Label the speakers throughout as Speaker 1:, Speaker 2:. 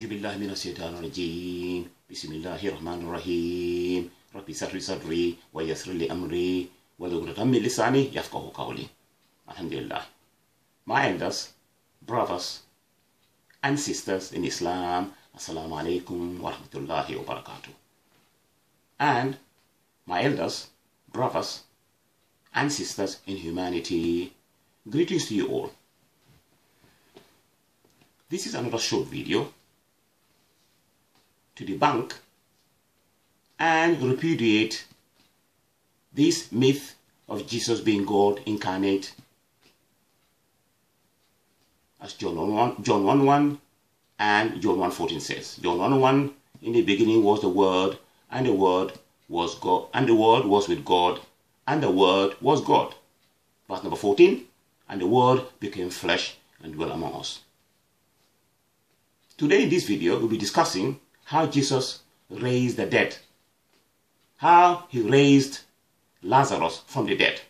Speaker 1: بالله من الشيطان الرجيم بسم الله الرحمن الرحيم ربي اشرح لي صدري ويسر لي أمري واحلل من لساني يفقهوا قولي. Alhamdulillah. My elders, brothers and sisters in Islam, Assalamu alaikum wa rahmatullahi wa barakatuh. And my elders, brothers and sisters in humanity, greetings to you all. This is another short video to debunk and repudiate this myth of Jesus being God incarnate, as John 1:1 and John 1:14 says. John 1:1, in the beginning was the Word, and the Word was God, and the Word was with God, and the Word was God. Verse number 14, and the Word became flesh and dwelt among us. Today in this video, we'll be discussing how Jesus raised the dead, how he raised Lazarus from the dead.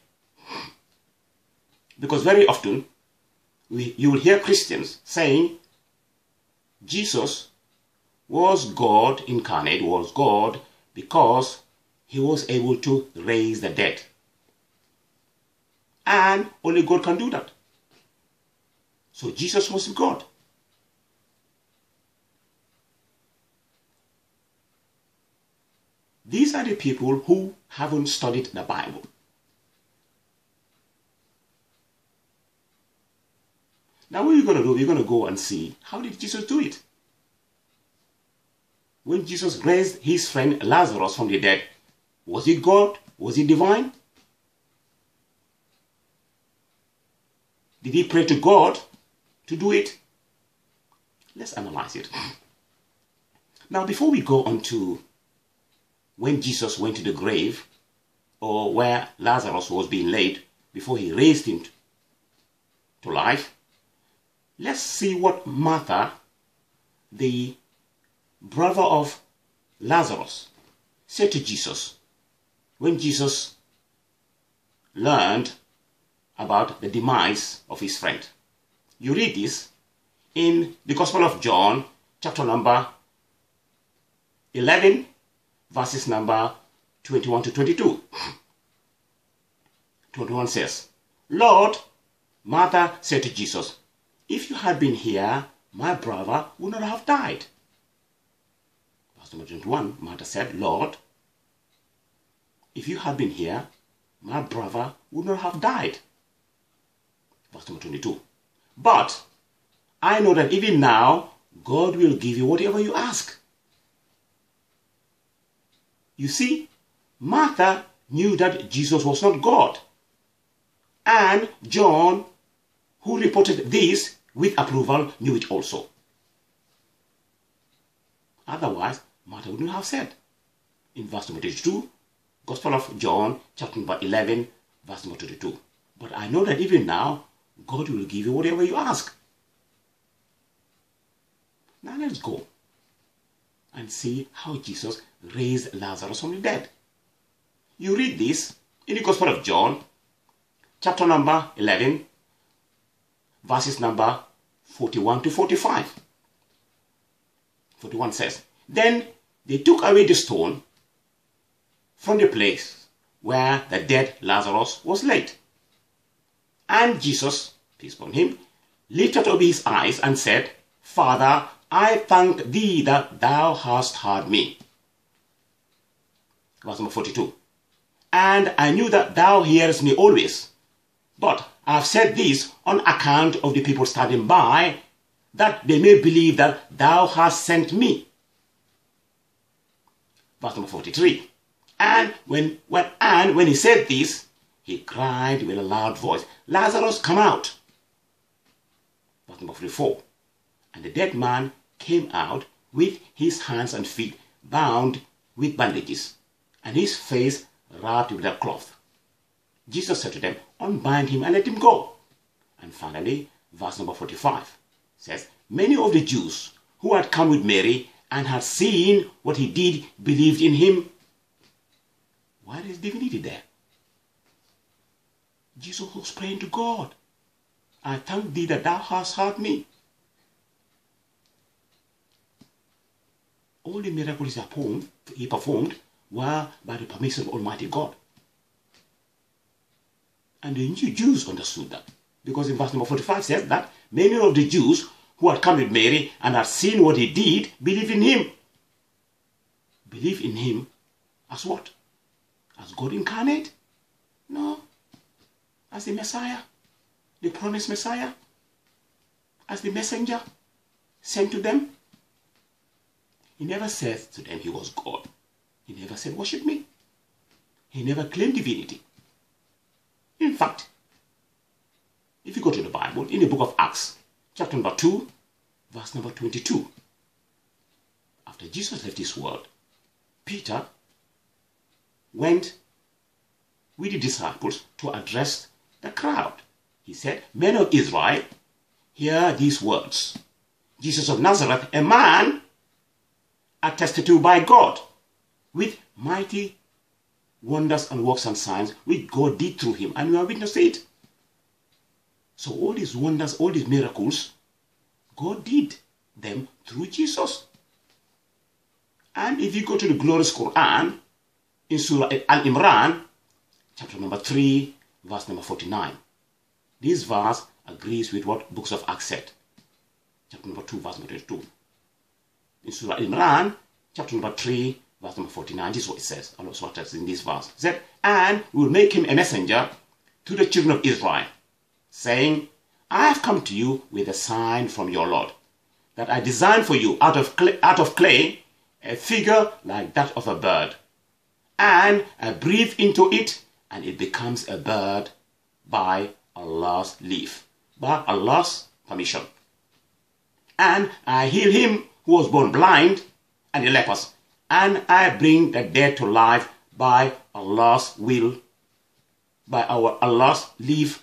Speaker 1: Because very often, you will hear Christians saying Jesus was God incarnate, was God because he was able to raise the dead. And only God can do that. So Jesus was God. These are the people who haven't studied the Bible. Now what are we going to do? We're going to go and see, how did Jesus do it? When Jesus raised his friend Lazarus from the dead, was he God? Was he divine? Did he pray to God to do it? Let's analyze it. Now before we go on to when Jesus went to the grave, or where Lazarus was being laid before he raised him to life, let's see what Martha, the brother of Lazarus, said to Jesus when Jesus learned about the demise of his friend. You read this in the Gospel of John, chapter number 11, verses number 21 to 22. 21 says, Lord, Martha said to Jesus, if you had been here, my brother would not have died. Verse number 21, Martha said, Lord, if you had been here, my brother would not have died. Verse number 22, but I know that even now, God will give you whatever you ask. You see, Martha knew that Jesus was not God. And John, who reported this with approval, knew it also. Otherwise, Martha wouldn't have said. In verse number 22, Gospel of John, chapter number 11, verse number 22. But I know that even now, God will give you whatever you ask. Now let's go and see how Jesus raised Lazarus from the dead. You read this in the Gospel of John, chapter number 11, verses number 41 to 45. 41 says, then they took away the stone from the place where the dead Lazarus was laid. And Jesus, peace upon him, lifted up his eyes and said, Father, I thank thee that thou hast heard me. Verse number 42. And I knew that thou hearest me always, but I have said this on account of the people standing by, that they may believe that thou hast sent me. Verse number 43. And when he said this, he cried with a loud voice, Lazarus, come out. Verse number 44. And the dead man came out with his hands and feet bound with bandages, and his face wrapped with a cloth. Jesus said to them, unbind him and let him go. And finally, verse number 45 says, many of the Jews who had come with Mary and had seen what he did believed in him. Why is divinity there? Jesus was praying to God. I thank thee that thou hast heard me. All the miracles he performed were by the permission of Almighty God. And the Jews understood that. Because in verse number 45 says that many of the Jews who had come with Mary and had seen what he did, believe in him. Believe in him as what? As God incarnate? No. As the Messiah, the promised Messiah, as the messenger sent to them. He never said to them he was God. He never said, worship me. He never claimed divinity. In fact, if you go to the Bible, in the book of Acts, chapter number 2, verse number 22, after Jesus left this world, Peter went with the disciples to address the crowd. He said, men of Israel, hear these words. Jesus of Nazareth, a man attested to by God with mighty wonders and works and signs which God did through him, and you are witness to it. So all these wonders, all these miracles, God did them through Jesus. And if you go to the glorious Quran, in Surah Al-Imran, chapter number 3, verse number 49, this verse agrees with what books of Acts said. Chapter number 2, verse number 22. In Surah Al-Imran, chapter number 3, verse number 49, this is what it says. Allah SWT says in this verse. It said, and we will make him a messenger to the children of Israel, saying, I have come to you with a sign from your Lord, that I designed for you out of clay a figure like that of a bird. And I breathe into it, and it becomes a bird by Allah's leave, by Allah's permission. And I heal him who was born blind and a leper, and I bring the dead to life by Allah's will, by Allah's leave,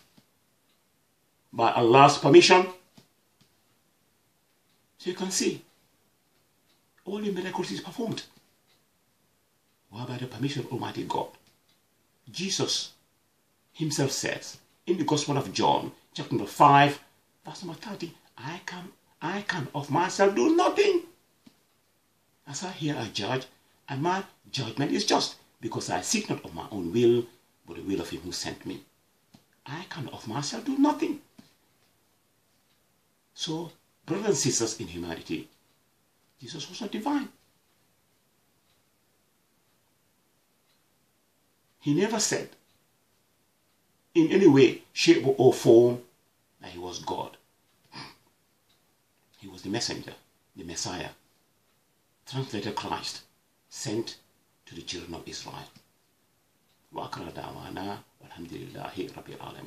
Speaker 1: by Allah's permission. So you can see, all the miracles he performed were by the permission of Almighty God. Jesus himself says in the Gospel of John, chapter number 5, verse number 30, I can of myself do nothing. As I hear I judge, and my judgment is just, because I seek not of my own will, but the will of him who sent me. I can of myself do nothing. So, brothers and sisters in humanity, Jesus was not divine. He never said, in any way, shape or form, that he was God. He was the messenger, the Messiah, translated Christ, sent to the children of Israel. Wa akhir da'wana walhamdulillahi rabbil alamin.